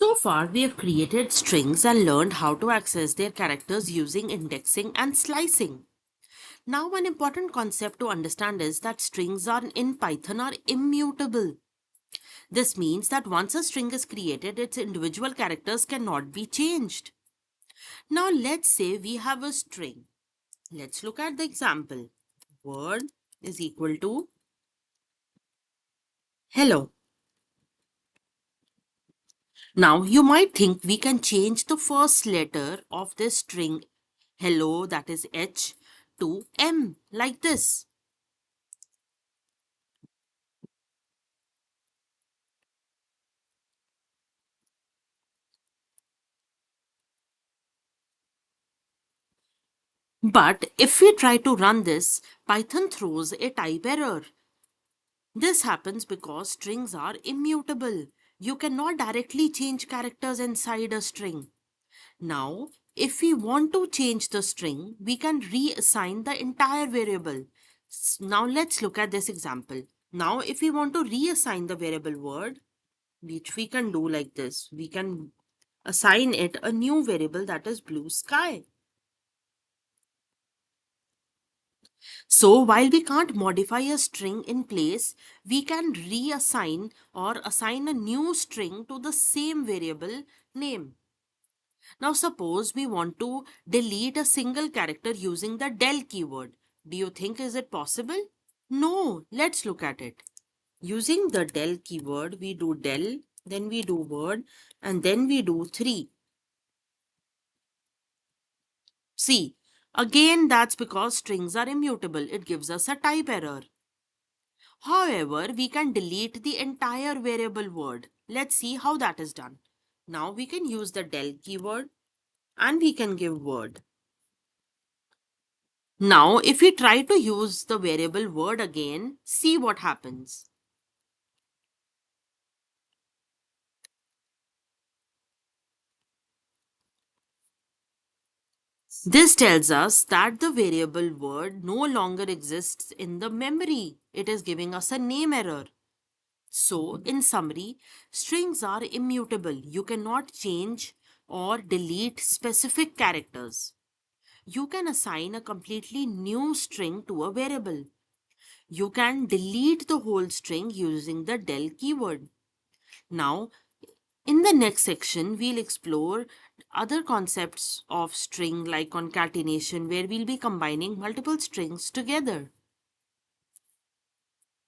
So far, we have created strings and learned how to access their characters using indexing and slicing. Now, one important concept to understand is that strings in Python are immutable. This means that once a string is created, its individual characters cannot be changed. Now, let's say we have a string. Let's look at the example. Word is equal to hello. Now, you might think we can change the first letter of this string hello, that is H, to M, like this. But if we try to run this, Python throws a type error. This happens because strings are immutable. You cannot directly change characters inside a string. Now, if we want to change the string, we can reassign the entire variable. Now, let's look at this example. Now, if we want to reassign the variable word, which we can do like this, we can assign it a new variable, that is blue sky. So while we can't modify a string in place, we can reassign or assign a new string to the same variable name. Now suppose we want to delete a single character using the del keyword. Do you think is it possible? No, let's look at it. Using the del keyword, we do del, then we do word, and then we do 3. See, again that's because strings are immutable. It gives us a type error. However, we can delete the entire variable word. Let's see how that is done. Now we can use the del keyword and we can give word. Now if we try to use the variable word again, see what happens. This tells us that the variable word no longer exists in the memory. It is giving us a name error. So, in summary, strings are immutable. You cannot change or delete specific characters. You can assign a completely new string to a variable. You can delete the whole string using the del keyword. Now, in the next section, we'll explore other concepts of string like concatenation, where we'll be combining multiple strings together.